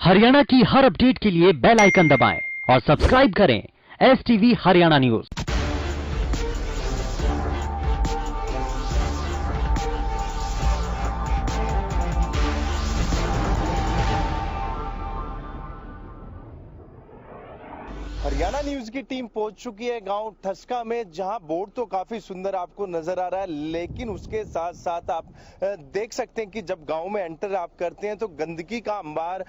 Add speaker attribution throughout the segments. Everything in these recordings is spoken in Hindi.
Speaker 1: हरियाणा की हर अपडेट के लिए बेल आइकन दबाएं और सब्सक्राइब करें STV Haryana news.
Speaker 2: Haryana news की टीम पहुंच चुकी है गांव ठसका में, जहां बोर्ड तो काफी सुंदर आपको नजर आ रहा है, लेकिन उसके साथ साथ आप देख सकते हैं कि जब गांव में एंटर आप करते हैं तो गंदगी का अंबार,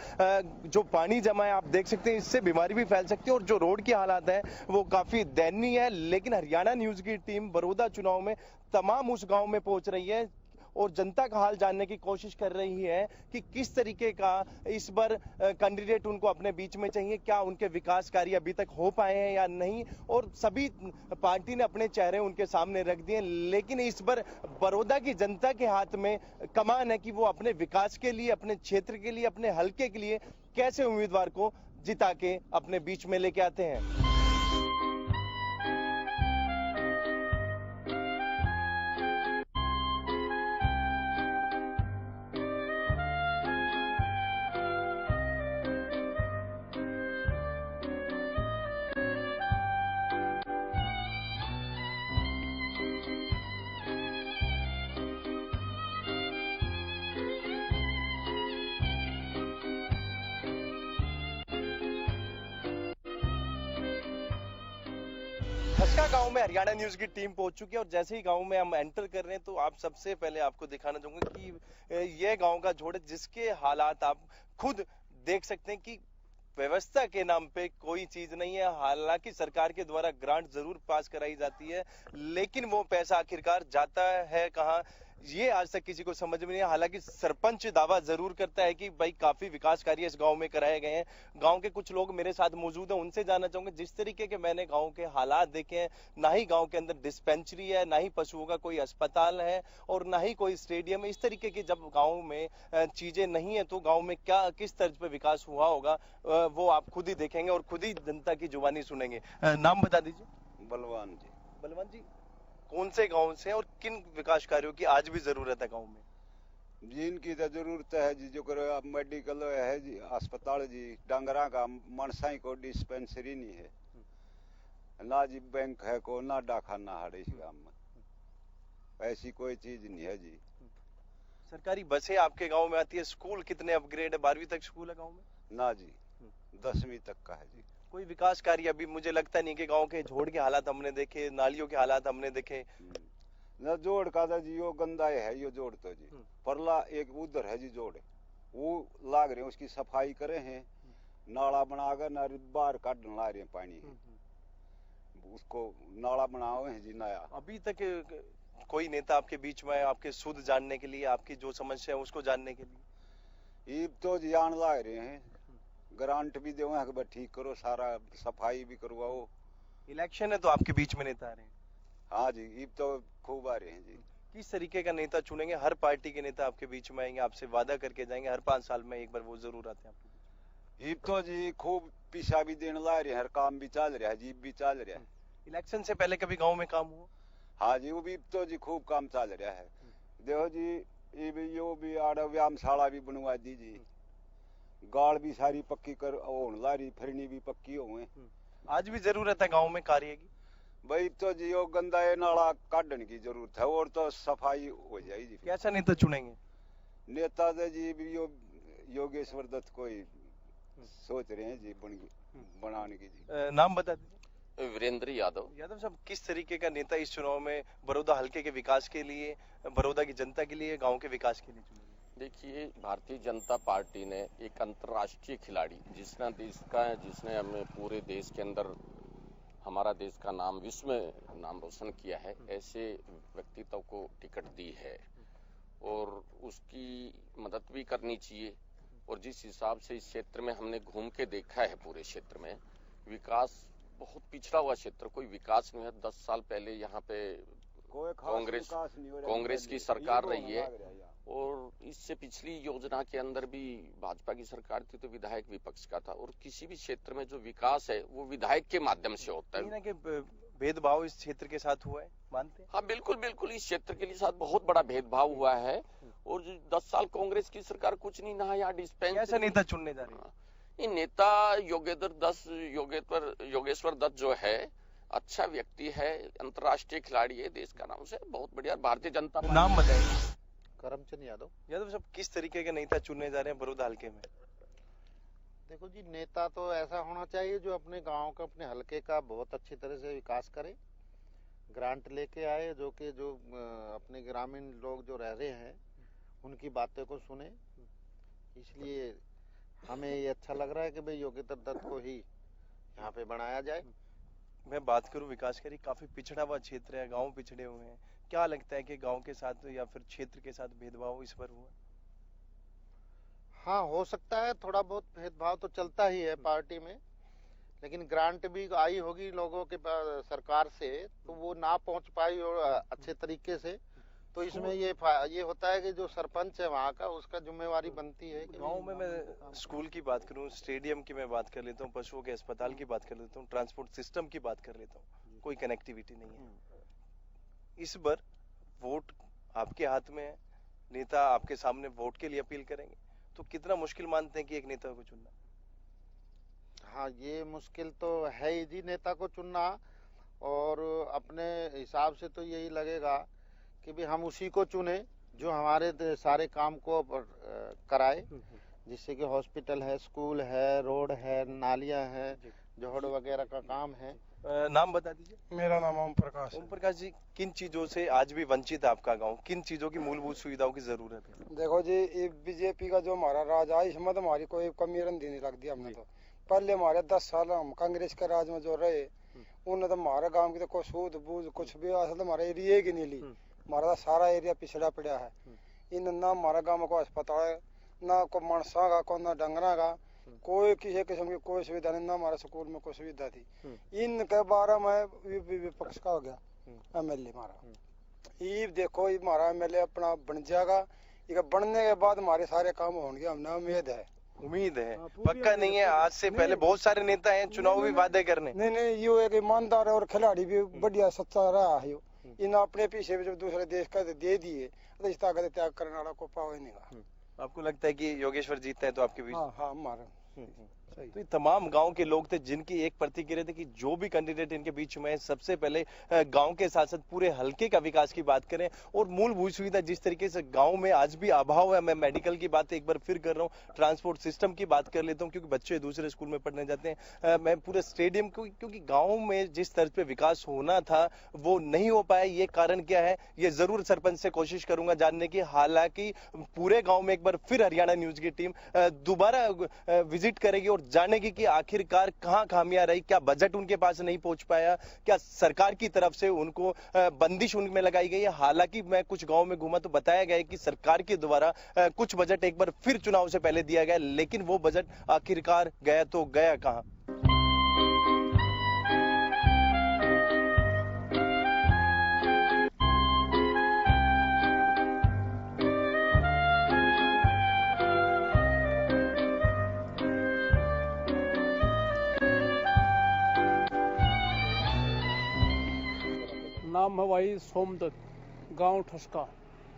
Speaker 2: जो पानी जमा है आप देख सकते हैं, इससे बीमारी भी फैल सकती है और जो रोड की हालात है वो काफी दयनीय है। लेकिन हरियाणा न्यूज की टीम बड़ौदा चुनाव में तमाम उस गाँव में पहुंच रही है और जनता का हाल जानने की कोशिश कर रही है कि किस तरीके का इस बार कैंडिडेट उनको अपने बीच में चाहिए, क्या उनके विकास कार्य अभी तक हो पाए हैं या नहीं। और सभी पार्टी ने अपने चेहरे उनके सामने रख दिए, लेकिन इस बार बड़ौदा की जनता के हाथ में कमान है कि वो अपने विकास के लिए, अपने क्षेत्र के लिए, अपने हलके के लिए कैसे उम्मीदवार को जिता के अपने बीच में लेके आते हैं। ठसका गांव में हरियाणा न्यूज की टीम पहुंच चुकी है और जैसे ही गांव में हम एंटर कर रहे हैं तो आप सबसे पहले आपको दिखाना चाहूंगा कि यह गांव का जोड़ है, जिसके हालात आप खुद देख सकते हैं कि व्यवस्था के नाम पे कोई चीज नहीं है। हालांकि सरकार के द्वारा ग्रांट जरूर पास कराई जाती है, लेकिन वो पैसा आखिरकार जाता है कहां, ये आज तक किसी को समझ में नहीं है। हालांकि सरपंच दावा जरूर करता है कि भाई काफी विकास कार्य इस गांव में कराए गए हैं। गांव के कुछ लोग मेरे साथ मौजूद हैं, उनसे जानना चाहूंगा जिस तरीके के मैंने गांव के हालात देखे हैं, ना ही गांव के अंदर डिस्पेंसरी है, ना ही पशुओं का कोई अस्पताल है और ना ही कोई स्टेडियम है। इस तरीके की जब गांव में चीजें नहीं है तो गांव में क्या किस तर्ज पे विकास हुआ होगा, वो आप खुद ही देखेंगे और खुद ही जनता की जुबानी सुनेंगे। नाम बता दीजिए।
Speaker 3: बलवान जी।
Speaker 2: बलवान जी, कौन से गांव से और किन विकास कार्यों की आज भी जरूरत है गांव में?
Speaker 3: जी इनकी तो जरूरत है जी, जो करो अब मेडिकल है जी, अस्पताल जी, डांगरा का मनसाई को डिस्पेंसरी नहीं है ना जी, बैंक है को ना डाकखाना है इस गांव में, ऐसी कोई चीज नहीं है जी।
Speaker 2: सरकारी बसें आपके गांव में आती है, स्कूल कितने अपग्रेड है, 12वीं तक स्कूल है गांव में?
Speaker 3: ना जी, 10वीं तक का है जी।
Speaker 2: कोई विकास कार्य अभी मुझे लगता नहीं कि गांव के जोड़ के हालात हमने देखे, नालियों के हालात हमने देखे।
Speaker 3: न जोड़ का था जी, यो गंदा है यो जोड़ तो जी, परला एक उधर है जी जोड़, वो लाग रहे हैं उसकी सफाई करे हैं, नाला बनाकर ना बाहर काटने ला रहे हैं पानी, उसको नाला बनाओ है जी नया।
Speaker 2: अभी तक कोई नेता आपके बीच में आपके सुध जानने के लिए, आपकी जो समस्या है उसको जानने के लिए?
Speaker 3: ये तो जी आन लाग रहे हैं, ग्रांट भी दो ठीक करो, सारा सफाई भी करवाओ।
Speaker 2: इलेक्शन है तो आपके बीच में नेता आ रहे हैं?
Speaker 3: हाँ जी, ये तो खूब आ रहे हैं जी।
Speaker 2: किस तरीके का नेता चुनेंगे? हर पार्टी के नेता आपके बीच में आएंगे, आपसे वादा करके जाएंगे, हर 5 साल में एक बार वो जरूर आते हैं आपके बीच।
Speaker 3: ये तो जी खूब पीछा भी देने ला रहे हैं, हर काम भी चल रहा है, जीप भी चल रहा है।
Speaker 2: इलेक्शन से पहले कभी गाँव में काम हुआ?
Speaker 3: हाँ जी, वो भी तो जी खूब काम चल रहा है। देखो जी, ये भी यो भी आड़ा व्यायामशाला भी बनवा दी जी, गाड़ भी सारी पक्की कर होने ला रही, फिरनी भी पक्की हुए।
Speaker 2: आज भी जरूरत है गांव में कार्य की?
Speaker 3: भाई तो जी यो गंदा है नाला काटने की जरूरत है और तो सफाई हो जाएगी।
Speaker 2: कैसा नेता चुनेंगे?
Speaker 3: नेता तो जी यो योगेश्वर दत्त कोई सोच रहे हैं जी बनाने की जी।
Speaker 2: नाम बता दीजिए।
Speaker 4: वीरेंद्र यादव।
Speaker 2: यादव साहब, किस तरीके का नेता इस चुनाव में बड़ौदा हल्के के विकास के लिए, बड़ौदा की जनता के लिए, गांव के विकास के लिए चुनेंगे?
Speaker 4: देखिए, भारतीय जनता पार्टी ने एक अंतर्राष्ट्रीय खिलाड़ी, जिसने हमें पूरे देश के अंदर हमारा देश का नाम विश्व में नाम रोशन किया है, ऐसे व्यक्तित्व को टिकट दी है और उसकी मदद भी करनी चाहिए। और जिस हिसाब से इस क्षेत्र में हमने घूम के देखा है, पूरे क्षेत्र में विकास बहुत पिछड़ा हुआ क्षेत्र, कोई विकास नहीं है। 10 साल पहले यहाँ पे कांग्रेस की सरकार रही है और इससे पिछली योजना के अंदर भी भाजपा की सरकार थी तो विधायक विपक्ष का था। और किसी भी क्षेत्र में जो विकास है वो विधायक के माध्यम से होता है।
Speaker 2: भेदभाव इस क्षेत्र के साथ हुआ है, मानते हैं?
Speaker 4: हाँ बिल्कुल बिल्कुल, इस क्षेत्र के लिए साथ बहुत बड़ा भेदभाव हुआ है। और 10 साल कांग्रेस की सरकार कुछ नहीं, ना यहाँ डिस्पेंस।
Speaker 2: कैसा नेता चुनने जा रहे हैं?
Speaker 4: ये नेता योगेश्वर दत्त जो है अच्छा व्यक्ति है, अंतर्राष्ट्रीय खिलाड़ी है, देश का नाम से बहुत बढ़िया। भारतीय जनता पार्टी।
Speaker 2: नाम बताइए।
Speaker 5: करमचंद यादव।
Speaker 2: यादव साहब, किस तरीके के नेता चुनने जा रहे हैं बड़ौदा हल्के में?
Speaker 5: देखो जी, नेता तो ऐसा होना चाहिए जो अपने गांव का, अपने हलके का बहुत अच्छी तरह से विकास करे, ग्रांट लेके आए, जो अपने ग्रामीण लोग जो रह रहे हैं उनकी बातें को सुने। इसलिए हमें ये अच्छा लग रहा है कि भाई योगेश्वर दत्त को ही यहाँ पे बनाया जाए।
Speaker 2: मैं बात करूं विकास की, काफी पिछड़ा हुआ क्षेत्र है, गांव पिछड़े हुए हैं। क्या लगता है कि गांव के साथ या फिर क्षेत्र के साथ भेदभाव इस पर हुआ?
Speaker 5: हाँ, हो सकता है, थोड़ा बहुत भेदभाव तो चलता ही है पार्टी में, लेकिन ग्रांट भी आई होगी लोगों के पास सरकार से, तो वो ना पहुंच पाई और अच्छे तरीके से। तो इसमें ये होता है कि जो सरपंच है वहाँ का, उसका जिम्मेवारी बनती है।
Speaker 2: गांव में मैं स्कूल की बात करूं, स्टेडियम की मैं बात कर लेता हूं, पशुओं के अस्पताल की बात कर लेता हूं, ट्रांसपोर्ट सिस्टम की बात कर लेता हूं, कोई कनेक्टिविटी नहीं है। इस बार वोट आपके हाथ में है, नेता आपके सामने वोट के लिए अपील करेंगे, तो कितना मुश्किल मानते हैं कि एक नेता को चुनना?
Speaker 5: हाँ, ये मुश्किल तो है ही जी नेता को चुनना, और अपने हिसाब से तो यही लगेगा कि भी हम उसी को चुने जो हमारे सारे काम को कराए, जिससे कि हॉस्पिटल है, स्कूल है, रोड है, नालियां है, जोहड़ वगैरह का काम है।
Speaker 2: नाम बता दीजिए।
Speaker 6: मेरा नाम ओम प्रकाश।
Speaker 2: ओम प्रकाश जी, किन चीजों से आज भी वंचित है आपका गांव? किन चीजों की मूलभूत सुविधाओं की जरूरत है?
Speaker 6: देखो जी, ये बीजेपी का जो हमारा राज है, इसमें तो हमारी कोई कमी रंधी नहीं लग दी हमने। तो पहले हमारे 10 साल हम कांग्रेस के राज में जो रहे, उन्होंने तो हमारे गांव की तो कोई सूद बूझ कुछ भी असल तो हमारे एरिया की नहीं ली। हमारा सारा एरिया पिछड़ा पड़ा है। इन ना हमारा गांव में कोई अस्पताल है, ना कोई मानसा का, कोई ना डंगरा का, कोई किसी किस्म की कोई सुविधा नहीं, ना हमारे स्कूल में कोई सुविधा थी। इनके बारे में विपक्ष का हो गया एमएलए हमारा। ये देखो, हमारा एमएलए अपना बन जाएगा, ये बनने के बाद हमारे सारे काम होंगे, हमने उम्मीद है।
Speaker 2: पक्का नहीं है, आज से पहले बहुत सारे नेता हैं चुनावी वादे करने।
Speaker 6: नहीं, ये एक ईमानदार और खिलाड़ी भी बढ़िया सच्चा रहा है। इन अपने पीछे भी जब दूसरे देश का दे दिए, तो इस ताकत त्याग करने वाला को पाव ही नहीं।
Speaker 2: आपको लगता है कि योगेश्वर जीतते हैं तो आपके बीच?
Speaker 6: हाँ, हमारा
Speaker 2: तो ये तमाम गांव के लोग थे जिनकी एक प्रतिक्रिया थी कि जो भी कैंडिडेट इनके बीच में है, सबसे पहले गांव के साथ साथ पूरे हलके का विकास की बात करें, और मूलभूत सुविधा जिस तरीके से गांव में आज भी अभाव है। मैं मेडिकल की बात एक बार फिर कर रहा हूं, ट्रांसपोर्ट सिस्टम की बात कर लेता हूं, क्योंकि बच्चे दूसरे स्कूल में पढ़ने जाते हैं। मैं पूरे स्टेडियम को, क्योंकि गाँव में जिस तरह पे विकास होना था वो नहीं हो पाया। ये कारण क्या है, ये जरूर सरपंच से कोशिश करूंगा जानने की। हालांकि पूरे गाँव में एक बार फिर हरियाणा न्यूज की टीम दोबारा विजिट करेगी और जानेगी कि आखिरकार कहां खामियां रही, क्या बजट उनके पास नहीं पहुंच पाया, क्या सरकार की तरफ से उनको बंदिश उनमें लगाई गई है। हालांकि मैं कुछ गांव में घूमा तो बताया गया है कि सरकार के द्वारा कुछ बजट एक बार फिर चुनाव से पहले दिया गया, लेकिन वो बजट आखिरकार गया तो गया कहां?
Speaker 7: नाम है भाई सोमदत्त, गांव ठसका।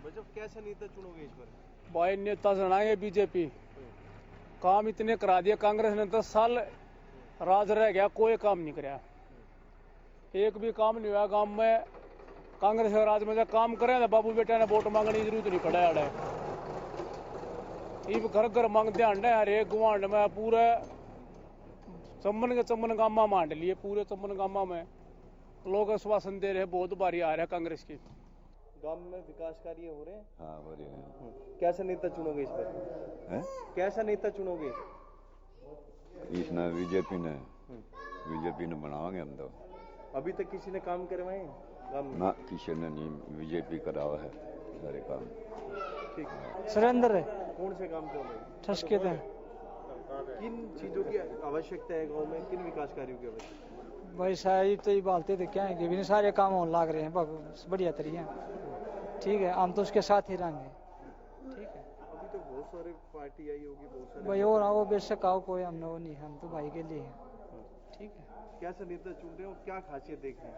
Speaker 2: मतलब कैसा नेता चुनोगे इस बार?
Speaker 7: भाई नेता चुनाएंगे बीजेपी। काम इतने करा दिए कांग्रेस ने, 10 साल राज रह गया, कोई काम नहीं कराया, एक भी काम नहीं हुआ गांव में। कांग्रेस के राज में जब काम करे तो बाबू बेटा ने वोट मांगने की जरूरत नहीं पड़ा है। ये घर घर मांगते हैं, हर एक गुआंड में पूरे चम्बन गामा मांड लिए, पूरे चम्बन गामा में लोग आश्वासन दे रहे, बहुत बारी आ रहा है कांग्रेस की।
Speaker 2: गांव में विकास कार्य हो रहे हैं?
Speaker 3: हाँ, हो रहे हैं।
Speaker 2: कैसा नेता चुनोगे इस बार? कैसा नेता चुनोगे?
Speaker 3: इसने बीजेपी ने बनावांगे हम तो।
Speaker 2: अभी तक किसी ने काम करवाए हैं?
Speaker 3: ना, किसी ने नहीं, बीजेपी करावा है सारे काम।
Speaker 2: ठीक,
Speaker 8: सुरेंद्र है।
Speaker 2: कौन से काम थे?
Speaker 8: ठसके थे।
Speaker 2: किन चीजों की आवश्यकता है गांव में, किन विकास कार्यों की आवश्यकता?
Speaker 8: भाई साहब तो ये बालते थे क्या है कि भी सारे काम होने लग रहे हैं बढ़िया तरीके। ठीक है, हम तो उसके साथ ही रहेंगे। ठीक है,
Speaker 2: अभी तो बहुत सारे पार्टी आई होगी, बहुत सारे
Speaker 8: भाई और आओ, बेशक आओ, कोई हमने वो नहीं, हम तो भाई के लिए हैं। ठीक है,
Speaker 2: कैसा नेता चुन रहे हो, क्या खासियत देख रहे हैं?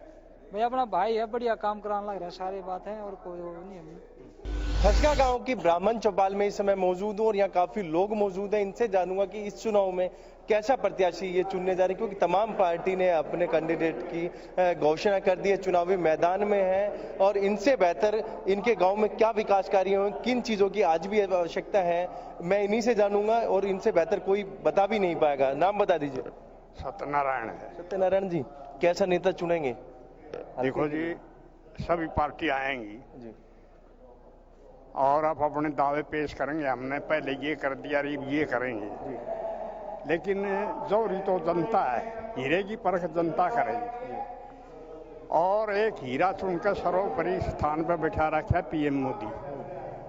Speaker 8: भाई अपना भाई है, बढ़िया काम कराने लग रहा है, सारी बात है, और कोई वो नहीं है।
Speaker 2: हसका गांव की ब्राह्मण चौपाल में इस समय मौजूद हूं और यहाँ काफी लोग मौजूद हैं। इनसे जानूंगा कि इस चुनाव में कैसा प्रत्याशी ये चुनने जा रहे हैं, क्योंकि तमाम पार्टी ने अपने कैंडिडेट की घोषणा कर दी है, चुनावी मैदान में है और इनसे बेहतर इनके गांव में क्या विकास कार्य हुए, किन चीजों की आज भी आवश्यकता है, मैं इन्हीं से जानूंगा और इनसे बेहतर कोई बता भी नहीं पाएगा। नाम बता दीजिए।
Speaker 9: सत्यनारायण है।
Speaker 2: सत्यनारायण जी, कैसा नेता चुनेंगे?
Speaker 9: देखो जी, सभी पार्टी आएंगी
Speaker 2: जी,
Speaker 9: और आप अपने दावे पेश करेंगे, हमने पहले ये कर दिया, ये करेंगे, लेकिन जोरी तो जनता है, हीरे की परख जनता करेगी। और एक हीरा चुनकर सर्वोपरि स्थान पर बैठा रखा है पीएम मोदी।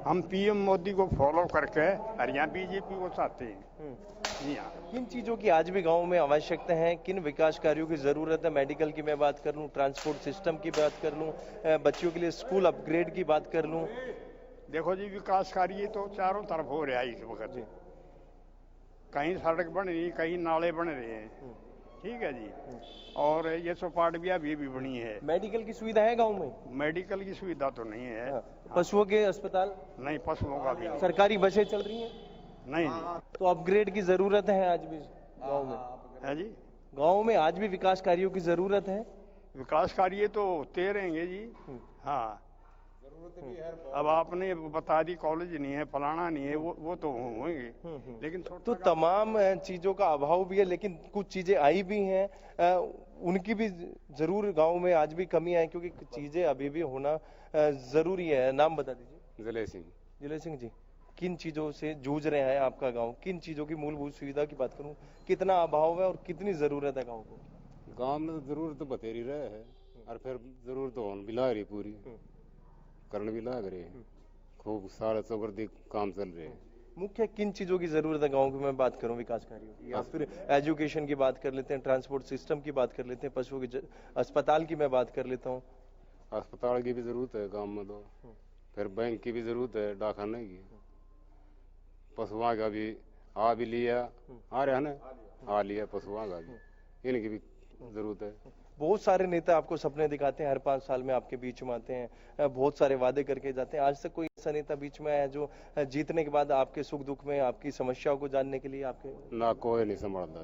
Speaker 9: हम पीएम मोदी को फॉलो करके हरियाणा बीजेपी को चाहते हैं। जी हाँ।
Speaker 2: किन चीजों की आज भी गांव में आवश्यकता है, किन विकास कार्यों की जरूरत है? मेडिकल की मैं बात कर लूं, ट्रांसपोर्ट सिस्टम की बात कर लूं, बच्चों के लिए स्कूल अपग्रेड की बात कर लूं।
Speaker 9: देखो जी, विकास कार्य तो चारों तरफ हो रहा है इस वक्त। कहीं सड़क बन रही, कहीं नाले बन रहे हैं, ठीक है जी। और ये चौपाट भी बनी है।
Speaker 2: मेडिकल की सुविधा है गांव में?
Speaker 9: मेडिकल की सुविधा तो नहीं है।
Speaker 2: हाँ। पशुओं के अस्पताल?
Speaker 9: नहीं, पशुओं का भी।
Speaker 2: सरकारी बसें चल रही हैं?
Speaker 9: नहीं।
Speaker 2: तो अपग्रेड की जरूरत है आज भी गांव में?
Speaker 9: है जी,
Speaker 2: गांव में आज भी विकास कार्यों की जरूरत है।
Speaker 9: विकास कार्य तो होते रहेंगे जी। हाँ, अब आपने बता दी कॉलेज नहीं है, फलाना नहीं है, वो तो होंगे, लेकिन
Speaker 2: तो तमाम चीजों का अभाव भी है, लेकिन कुछ चीजें आई भी हैं, उनकी भी जरूर गांव में आज भी कमी है, क्योंकि चीजें अभी भी होना जरूरी है। नाम बता दीजिए।
Speaker 10: जले सिंह।
Speaker 2: जले सिंह जी, किन चीजों से जूझ रहे हैं आपका गांव? किन चीजों की मूलभूत सुविधा की बात करूं, कितना अभाव है और कितनी जरूरत है गांव को?
Speaker 10: गांव में तो जरूरत तो बतेरी रहे है, और फिर जरूरत तो भी लाग रही, पूरी करण भी लाग रहे हैं, खूब सारा चौकर्दी काम चल रहे हैं।
Speaker 2: मुख्य किन चीजों की जरूरत है गांव की मैं बात करूं, विकास कार्यों की, या फिर एजुकेशन की बात कर लेते हैं, ट्रांसपोर्ट सिस्टम की बात कर लेते हैं, पशुओं की अस्पताल की मैं बात कर लेता हूँ।
Speaker 10: अस्पताल की भी जरूरत है गांव में, तो फिर बैंक की भी जरूरत है, डाकखाने की, पशुओं का भी आ भी लिया, आ रहा है ना, आ लिया पशुओं का भी, इनकी भी जरूरत है।
Speaker 2: बहुत सारे नेता आपको सपने दिखाते हैं, हर 5 साल में आपके बीच में आते हैं, बहुत सारे वादे करके जाते हैं। आज तक कोई ऐसा नेता बीच में आया जो जीतने के बाद आपके सुख दुख में, आपकी समस्याओं को जानने के लिए आपके?
Speaker 10: ना, कोई नहीं संभालता।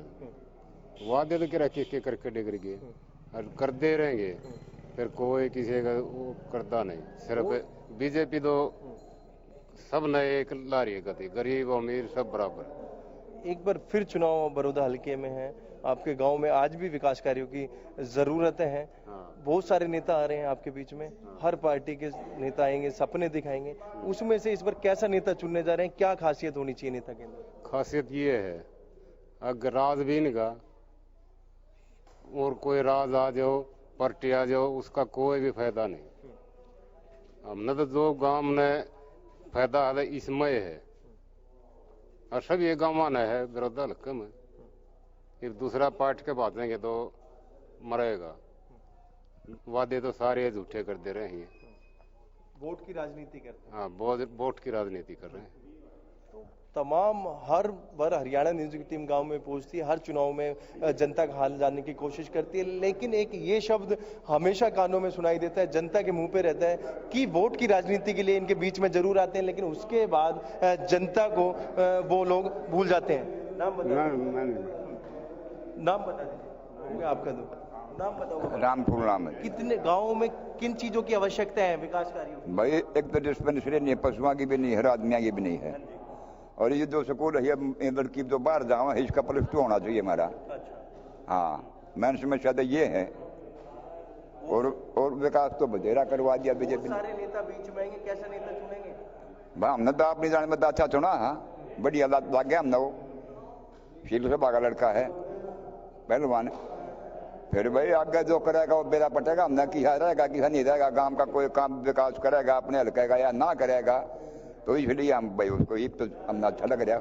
Speaker 10: वादे तो क्या करके डिगर गए और कर दे रहेंगे, फिर कोई किसी का वो करता नहीं। सिर्फ बीजेपी तो सब नए एक ला रही है गति, गरीब अमीर सब बराबर।
Speaker 2: एक बार फिर चुनाव बड़ौदा हल्के में है, आपके गांव में आज भी विकास कार्यों की जरूरतें हैं। बहुत सारे नेता आ रहे हैं आपके बीच में, हर पार्टी के नेता आएंगे, सपने दिखाएंगे, उसमें से इस बार कैसा नेता चुनने जा रहे हैं? क्या खासियत होनी चाहिए नेता के अंदर?
Speaker 10: खासियत ये है, अगर राज भी इनका और कोई राज आ जाओ, पार्टी आ जाओ, उसका कोई भी फायदा नहीं। हमने तो जो गांव में फायदा है इसमें है, और सब ये गाँव माना है बड़ौदा हल्के में। फिर दूसरा पार्टी के बातेंगे तो मरेगा। वादे तो सारे झूठे कर दे रहे हैं,
Speaker 2: वोट की राजनीति करते हैं।
Speaker 10: हाँ, वोट की राजनीति कर रहे हैं।
Speaker 2: तो तमाम हर बार हरियाणा न्यूज की टीम गांव में पहुंचती है, हर चुनाव में जनता का हाल जानने की कोशिश करती है, लेकिन एक ये शब्द हमेशा कानों में सुनाई देता है, जनता के मुंह पे रहता है कि वोट की राजनीति के लिए इनके बीच में जरूर आते हैं, लेकिन उसके बाद जनता को वो लोग भूल जाते हैं। नाम बता दीजिए। आपका दो नाम बताओ।
Speaker 11: रामपुर नाम है।
Speaker 2: कितने गाँव में किन चीजों की आवश्यकता है विकास कार्यों?
Speaker 11: भाई एक तो डिस्पेंसरी नहीं है, पशुओं की भी नहीं है, हर आदमियों की भी नहीं है। और ये जो स्कूल है लड़की तो बाहर जाओ, इसका +2 होना चाहिए हमारा। हाँ, मेन समस्या तो ये है। और विकास तो बधेरा करवा दिया बीजेपी ने।
Speaker 2: सारे नेता बीच में आएंगे, कैसा नेता चुनेंगे?
Speaker 11: भाई हमने तो अपनी जान में तो अच्छा चुना। हाँ, बढ़िया लग गया हमने। वो शील सभा का लड़का है, पहलवान। फिर भाई आगे जो करेगा वो बेरा पटेगा, हमने किया रहेगा कि नहीं रहेगा, गांव का कोई काम विकास करेगा अपने हल्के का या ना करेगा, तो इसलिए हम भाई उसको ही तो हमने अच्छा लग रहा।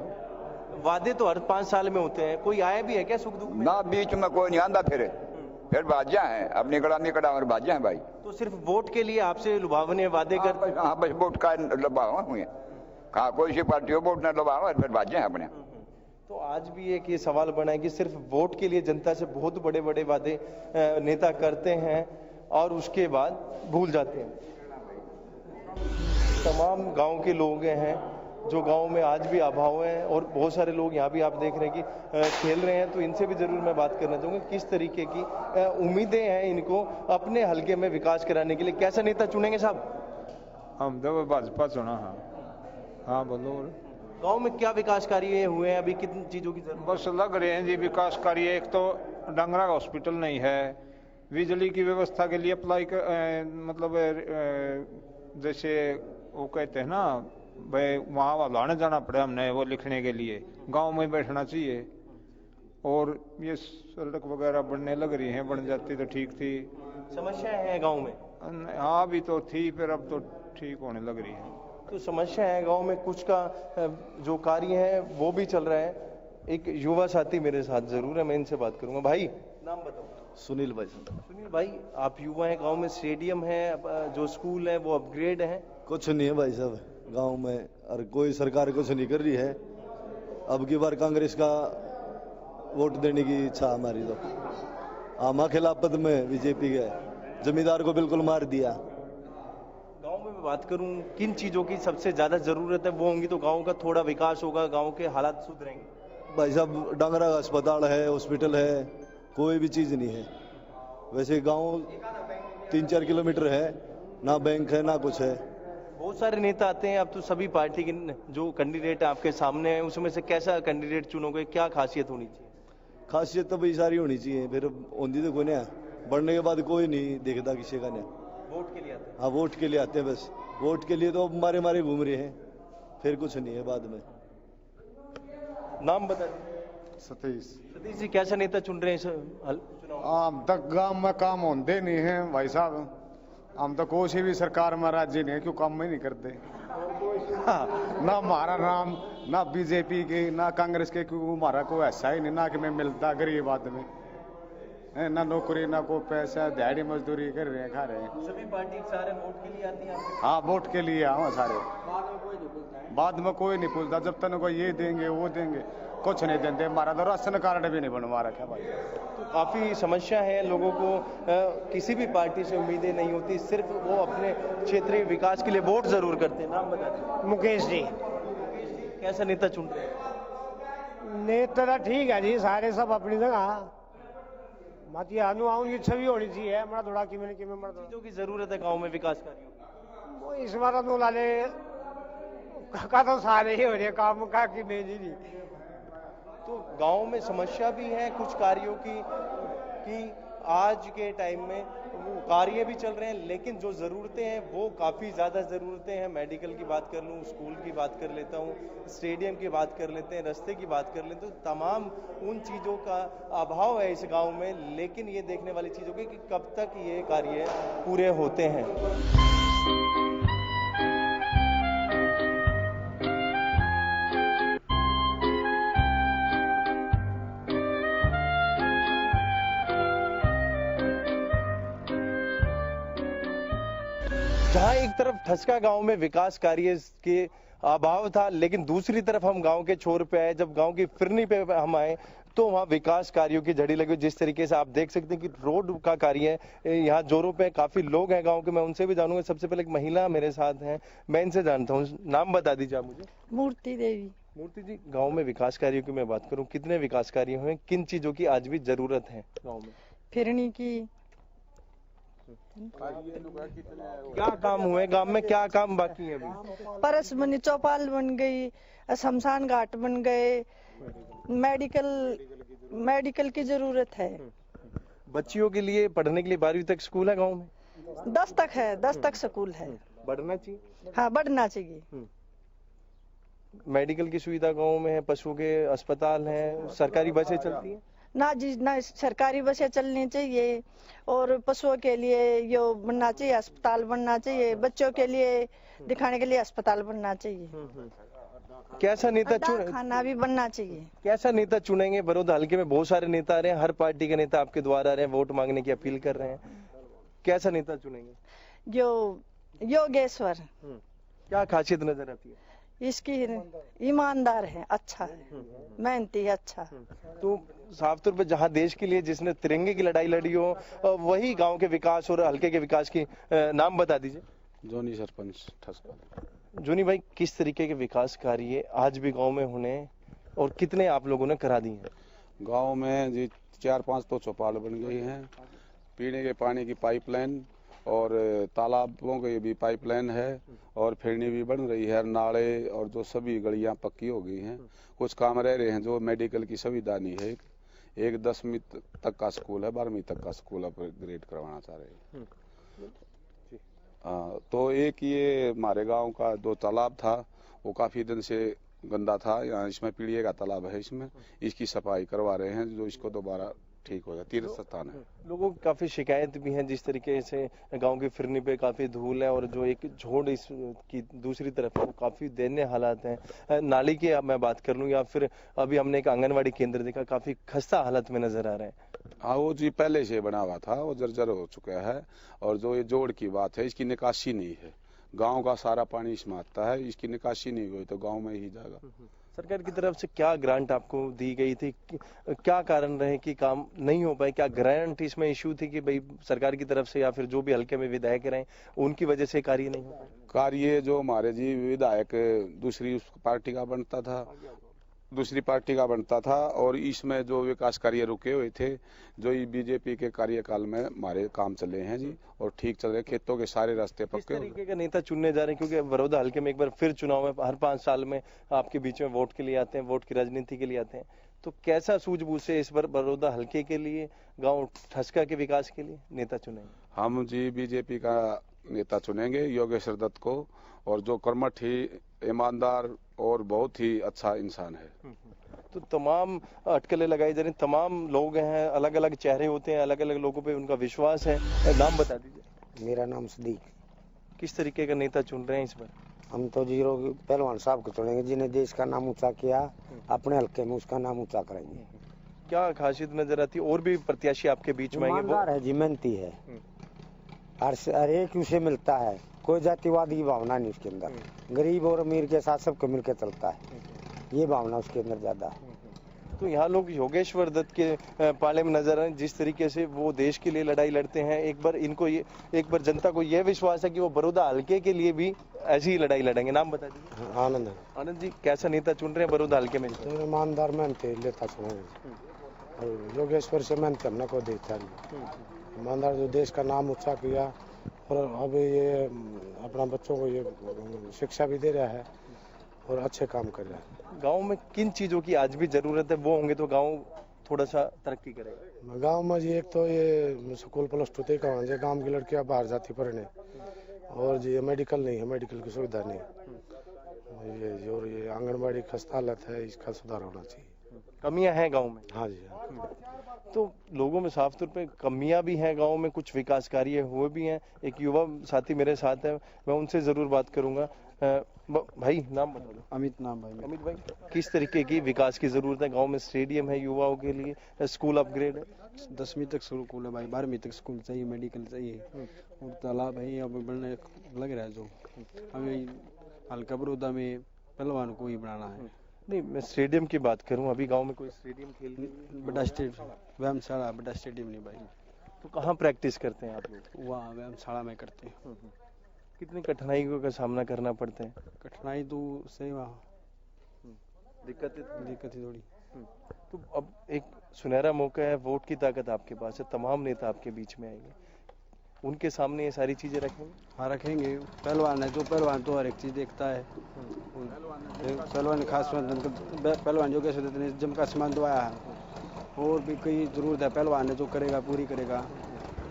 Speaker 2: वादे तो हर 5 साल में होते हैं, कोई आया भी है क्या सुख दुख में?
Speaker 11: ना, बीच में कोई नहीं आंदा। फिर बाजियां हैं, अपनी कड़ा और बाजियां हैं भाई।
Speaker 2: तो सिर्फ वोट के लिए आपसे लुभावने वादे कर?
Speaker 11: हाँ, बस वोट का लुभावा हुए। कहा कोई सी पार्टी हो, वोट न लुभावा, फिर बाजियां हैं अपने।
Speaker 2: तो आज भी एक ये सवाल बना है कि सिर्फ वोट के लिए जनता से बहुत बड़े बड़े वादे नेता करते हैं और उसके बाद भूल जाते हैं। तमाम गांव के लोग हैं जो गांव में आज भी अभाव हैं और बहुत सारे लोग यहाँ भी आप देख रहे हैं कि खेल रहे हैं, तो इनसे भी जरूर मैं बात करना चाहूँगा किस तरीके की उम्मीदें हैं इनको अपने हलके में विकास कराने के लिए। कैसा नेता चुनेंगे साहब?
Speaker 12: हम तो भाजपा चुना। हाँ बोलो।
Speaker 2: गांव में क्या विकास कार्य हुए हैं अभी, कितनी चीजों की जरूरत?
Speaker 12: बस लग रहे हैं जी विकास कार्य। एक तो डंगरा हॉस्पिटल नहीं है, बिजली की व्यवस्था के लिए अप्लाई मतलब जैसे वो कहते हैं ना भाई वहाँ लाने जाना पड़े हमने वो लिखने के लिए, गांव में बैठना चाहिए। और ये सड़क वगैरह बनने लग रही हैं, बन जाती तो ठीक थी।
Speaker 2: समस्याएं हैं गांव में?
Speaker 12: हाँ अभी तो थी, फिर अब तो ठीक होने लग रही है।
Speaker 2: तो समस्या है गांव में, कुछ का जो कार्य है वो भी चल रहा है। एक युवा साथी मेरे साथ जरूर है, मैं इनसे बात करूंगा। भाई नाम बताओ।
Speaker 13: सुनील भाई।
Speaker 2: सुनील भाई, आप युवा हैं, गांव में स्टेडियम है, जो स्कूल है वो अपग्रेड है?
Speaker 13: कुछ नहीं है भाई साहब गांव में, और कोई सरकार कुछ नहीं कर रही है। अब की बार कांग्रेस का वोट देने की इच्छा हमारी। तो आमा खिलाफत में बीजेपी के जमींदार को बिल्कुल मार दिया।
Speaker 2: गांव में मैं बात करूं किन चीजों की सबसे ज्यादा जरूरत है वो होंगी तो गांव का थोड़ा विकास होगा, गांव के हालात सुधरेंगे।
Speaker 13: भाई साहब डांगरा अस्पताल है, हॉस्पिटल है, कोई भी चीज नहीं है। वैसे गांव 3-4 किलोमीटर है, ना बैंक है ना कुछ है।
Speaker 2: बहुत सारे नेता आते हैं, अब तो सभी पार्टी के जो कैंडिडेट आपके सामने है उसमें से कैसा कैंडिडेट चुनोगे, क्या खासियत होनी चाहिए?
Speaker 13: खासियत तो भाई सारी होनी चाहिए, फिर होती तो कोई नहीं, बढ़ने के बाद कोई नहीं देखता किसी का नहीं।
Speaker 2: वोट के लिए आते हैं?
Speaker 13: हाँ वोट के लिए आते हैं, बस वोट के लिए तो मारे मारे घूम रहे हैं, फिर कुछ नहीं है बाद में।
Speaker 2: नाम बता।
Speaker 14: सतीश।
Speaker 2: सतीश जी, कैसा नेता चुन रहे हैं चुनाव?
Speaker 14: हम तक गांव में काम होते नहीं है भाई साहब, हम तो कोई भी सरकार में राजी नहीं है, क्यों काम में नहीं करते। ना हमारा नाम ना बीजेपी के ना कांग्रेस के, क्यों हमारा कोई ऐसा ही नहीं, ना कि मैं मिलता गरीब आदमी, ना नौकरी ना कोई पैसा, दिहाड़ी मजदूरी कर रहे हैं, खा रहे हैं।
Speaker 2: सभी पार्टी सारे वोट के लिए आती है?
Speaker 14: हाँ वोट के लिए आओ सारे, बाद में कोई नहीं पूछता। जब तक कोई ये देंगे वो देंगे, कुछ नहीं देते। हमारा तो राशन कार्ड भी नहीं बनवा रखा भाई।
Speaker 2: तो काफी समस्या है, लोगों को किसी भी पार्टी से उम्मीदें नहीं होती, सिर्फ वो अपने क्षेत्रीय विकास के लिए वोट जरूर करते हैं। नाम बता दें।
Speaker 15: मुकेश जी।
Speaker 2: कैसा नेता चुन रहे हैं?
Speaker 15: नेता तो ठीक है जी, सारे सब अपनी जगह, मत आनू आऊं ये छवि होनी चाहिए। हमारा थोड़ा कि मैंने
Speaker 2: चीजों की जरूरत है गांव में विकास कार्यों,
Speaker 15: वो इस बार तो लाले का तो सारे ही हो रहे काम का कि नहीं जी।
Speaker 2: तो गांव में समस्या भी है कुछ कार्यों की कि आज के टाइम में वो कार्य भी चल रहे हैं, लेकिन जो ज़रूरतें हैं वो काफ़ी ज़्यादा ज़रूरतें हैं। मेडिकल की बात कर लूँ, स्कूल की बात कर लेता हूँ, स्टेडियम की बात कर लेते हैं, रास्ते की बात कर लेते हैं, तो तमाम उन चीज़ों का अभाव है इस गांव में। लेकिन ये देखने वाली चीज़ों की कि कब तक ये कार्य पूरे होते हैं। जहां एक तरफ ठसका गांव में विकास कार्य के अभाव था, लेकिन दूसरी तरफ हम गांव के छोर पे आए, जब गांव की फिरनी पे हम आए तो वहाँ विकास कार्यों की झड़ी लगी। जिस तरीके से आप देख सकते हैं कि रोड का कार्य यहाँ जोरों पे, काफी लोग हैं गांव के, मैं उनसे भी जानूंगा। सबसे पहले एक महिला मेरे साथ हैं, मैं इनसे जानता हूँ, नाम बता दीजिए आप मुझे।
Speaker 16: मूर्ति देवी।
Speaker 2: मूर्ति जी, गाँव में विकास कार्यों की मैं बात करूँ, कितने विकास कार्य हुए, किन चीजों की आज भी जरूरत है गाँव में?
Speaker 16: फिरनी की।
Speaker 2: क्या काम हुए गांव में, क्या काम बाकी है अभी?
Speaker 16: परस बनी, चौपाल बन गई, शमशान घाट बन गए, मेडिकल की जरूरत है।
Speaker 2: बच्चियों के लिए पढ़ने के लिए 12वीं तक स्कूल है गांव में?
Speaker 16: 10 तक है, 10 तक स्कूल है।
Speaker 2: बढ़ना चाहिए?
Speaker 16: हाँ बढ़ना चाहिए।
Speaker 2: मेडिकल की सुविधा गांव में है, पशुओं के अस्पताल हैं, सरकारी बसें चलती हैं?
Speaker 16: ना जी ना, सरकारी बसें चलनी चाहिए और पशुओं के लिए यो बनना चाहिए, अस्पताल बनना चाहिए, बच्चों के लिए दिखाने के लिए अस्पताल बनना चाहिए।
Speaker 2: कैसा नेता
Speaker 16: खाना भी बनना चाहिए।
Speaker 2: कैसा नेता चुनेंगे? बड़ौदा हल्के में बहुत सारे नेता आ रहे हैं, हर पार्टी के नेता आपके द्वार आ रहे हैं, वोट मांगने की अपील कर रहे हैं, कैसा नेता चुनेंगे?
Speaker 16: योगेश्वर।
Speaker 2: क्या खासियत नजर आती है
Speaker 16: इसकी? ईमानदार है, अच्छा है, मेहनती, अच्छा।
Speaker 2: तो साफ तौर पर जहाँ देश के लिए जिसने तिरंगे की लड़ाई लड़ी हो, वही गांव के विकास और हल्के के विकास की, नाम बता दीजिए।
Speaker 17: जोनी सरपंच ठसका।
Speaker 2: जूनी भाई, किस तरीके के विकास कार्य आज भी गांव में होने और कितने आप लोगों ने करा दिए हैं?
Speaker 17: गांव में जी 4-5 तो चौपाल बन गई हैं, पीने के पानी की पाइपलाइन और तालाबों की भी पाइपलाइन है और फिरनी भी बन रही है, नाले और जो सभी गलियां पक्की हो गई हैं। कुछ काम रह रहे हैं, जो मेडिकल की सुविधा नहीं है। एक 10वीं तक का स्कूल है, 12वीं तक का स्कूल अपग्रेड करवाना चाह रहे हैं। तो एक ये हमारे गांव का जो तालाब था वो काफी दिन से गंदा था, यहाँ इसमें पीड़िए का तालाब है, इसमें इसकी सफाई करवा रहे हैं, जो इसको दोबारा ठीक हो जाए। तीर्थ स्थान है। लोगों की काफी शिकायत भी है, जिस तरीके से गांव की फिरनी पे काफी धूल है और जो एक झोड़ इसकी दूसरी तरफ है वो काफी दयनीय हालात हैं। नाली की मैं बात कर लूं या फिर अभी हमने एक आंगनवाड़ी केंद्र देखा, काफी खस्ता हालत में नजर आ रहा है। हाँ, वो जी पहले से बना हुआ था, वो जर्जर हो चुका है। और जो ये जोड़ की बात है, इसकी निकासी नहीं है। गांव का सारा पानी इसमें आता है, इसकी निकासी नहीं हुई तो गांव में ही जाएगा।
Speaker 2: सरकार की तरफ से क्या ग्रांट आपको दी गई थी, क्या कारण रहे कि काम नहीं हो पाए? क्या ग्रांट इसमें इश्यू थी कि भाई सरकार की तरफ से या फिर जो भी हल्के में विधायक रहे उनकी वजह से कार्य नहीं हो पाए?
Speaker 17: कार्य जो हमारे जी विधायक दूसरी पार्टी का बनता था और इसमें जो विकास कार्य रुके हुए थे, जो बीजेपी के कार्यकाल में हमारे काम चले हैं जी और ठीक चल रहे। खेतों के सारे रास्ते पक्के। किस तरीके का नेता चुनने जा रहे हैं, क्योंकि बड़ौदा हल्के में एक बार फिर चुनाव में हर 5 साल में आपके बीच में वोट के लिए आते हैं, वोट की राजनीति के लिए आते हैं, तो कैसा सूझबूझ से इस बार बड़ौदा हल्के के लिए, गाँव ठसका के विकास के लिए नेता चुनेंगे? हम जी बीजेपी का नेता चुनेंगे, योगेश्वर दत्त को, और जो कर्मठ ही ईमानदार और बहुत ही अच्छा इंसान है।
Speaker 2: तो तमाम अटकलें लगाई जा रही, तमाम लोग हैं, अलग अलग चेहरे होते हैं, अलग अलग लोगों पे उनका विश्वास है। नाम बता दीजिए।
Speaker 15: मेरा नाम सदीक।
Speaker 2: किस तरीके का नेता चुन रहे हैं इस बार?
Speaker 15: हम तो जीरो पहलवान साहब को चुनेंगे, जिन्हें देश का नाम ऊंचा किया, अपने हल्के में उसका नाम ऊंचा करेंगे।
Speaker 2: क्या खासियत नजर आती है? और भी प्रत्याशी आपके बीच में आएंगे?
Speaker 15: ईमानदार है जी, मेहनती है, हर एक उसे मिलता है, कोई जातिवाद की भावना नहीं उसके अंदर, गरीब और अमीर के साथ सबको मिलकर चलता है, ये भावना उसके अंदर ज्यादा है।
Speaker 2: तो यहाँ लोग योगेश्वर दत्त के पाले में नजर आए, जिस तरीके से वो देश के लिए लड़ाई लड़ते हैं। एक बार जनता को यह विश्वास है कि वो बड़ौदा हल्के के लिए भी ऐसी ही लड़ाई लड़ेंगे। नाम बता दीजिए। आनंद जी, कैसा नेता चुन रहे हैं बड़ौदा हल्के में?
Speaker 15: ईमानदार मेहनती नेता चुनेंगे, योगेश्वर से मेहनत करने को देता नहीं, ईमानदार जो देश का नाम ऊंचा किया और अब ये अपना बच्चों को ये शिक्षा भी दे रहा है और अच्छे काम कर रहा है।
Speaker 2: गांव में किन चीजों की आज भी जरूरत है, वो होंगे तो गांव थोड़ा सा तरक्की करेगा?
Speaker 15: गांव में जी एक तो ये स्कूल +2 तक है, गांव की लड़कियां बाहर जाती पढ़ने, और जी मेडिकल नहीं है, मेडिकल की सुविधा नहीं, ये आंगनबाड़ी खस्ता हालत है, इसका सुधार होना चाहिए।
Speaker 2: कमियां हैं गांव में?
Speaker 15: हाँ जी, हाँ।
Speaker 2: तो लोगों में साफ तौर पे कमियां भी हैं गांव में, कुछ विकास कार्य हुए भी हैं। एक युवा साथी मेरे साथ है, मैं उनसे जरूर बात करूंगा। भाई नाम बता दो।
Speaker 18: अमित नाम भाई।
Speaker 2: अमित भाई, किस तरीके की विकास की जरूरत है गांव में? स्टेडियम है युवाओं के लिए, स्कूल अपग्रेड है,
Speaker 18: 10वीं तक स्कूल है भाई, 12वीं तक स्कूल चाहिए, मेडिकल चाहिए, और तालाब है अब बनने लग रहा है, जो हमें हल्का बड़ौदा में पहलवान को ही बनाना है।
Speaker 2: नहीं, मैं स्टेडियम की बात करूं, अभी गांव में कोई स्टेडियम खेल
Speaker 18: बड़ा स्टेडियम, व्यायामशाला, बड़ा स्टेडियम नहीं भाई।
Speaker 2: तो कहाँ प्रैक्टिस करते हैं आप लोग?
Speaker 18: वहाँ व्यायामशाला में करते हैं।
Speaker 2: कितनी कठिनाइयों का सामना करना पड़ता है?
Speaker 18: कठिनाई तो सही, वहाँ
Speaker 2: दिक्कत
Speaker 18: ही थोड़ी।
Speaker 2: तो अब एक सुनहरा मौका है, वोट की ताकत आपके पास है, तमाम नेता आपके बीच में आएंगे, उनके सामने ये सारी चीजें रखेंगे?
Speaker 18: हाँ रखेंगे। पहलवान है जो पहलवान तो हर एक चीज देखता है, पहलवान खास पहलवान योगेश्वर दत्त ने जम का सम्मान दवाया है, और भी कई जरूरत है, पहलवान है जो करेगा पूरी करेगा।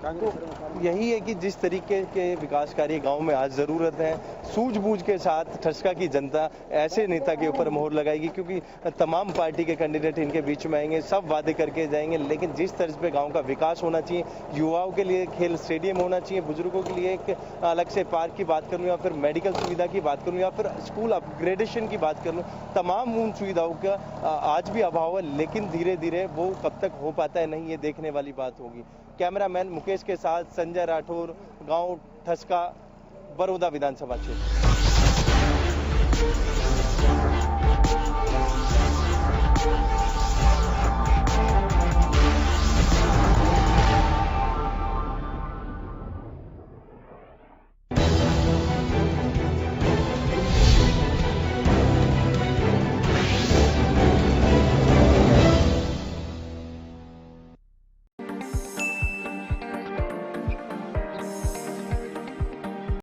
Speaker 2: तो यही है कि जिस तरीके के विकास कार्य गांव में आज जरूरत है, सूझबूझ के साथ ठसका की जनता ऐसे नेता के ऊपर मोहर लगाएगी, क्योंकि तमाम पार्टी के कैंडिडेट इनके बीच में आएंगे, सब वादे करके जाएंगे, लेकिन जिस तर्ज पे गांव का विकास होना चाहिए, युवाओं के लिए खेल स्टेडियम होना चाहिए, बुजुर्गों के लिए एक अलग से पार्क की बात करूँ या फिर मेडिकल सुविधा की बात करूँ या फिर स्कूल अपग्रेडेशन की बात करूँ, तमाम उन सुविधाओं का आज भी अभाव है, लेकिन धीरे धीरे वो कब तक हो पाता है नहीं, ये देखने वाली बात होगी। कैमरामैन मुकेश के साथ संजय राठौर, गांव ठसका, बड़ौदा विधानसभा क्षेत्र।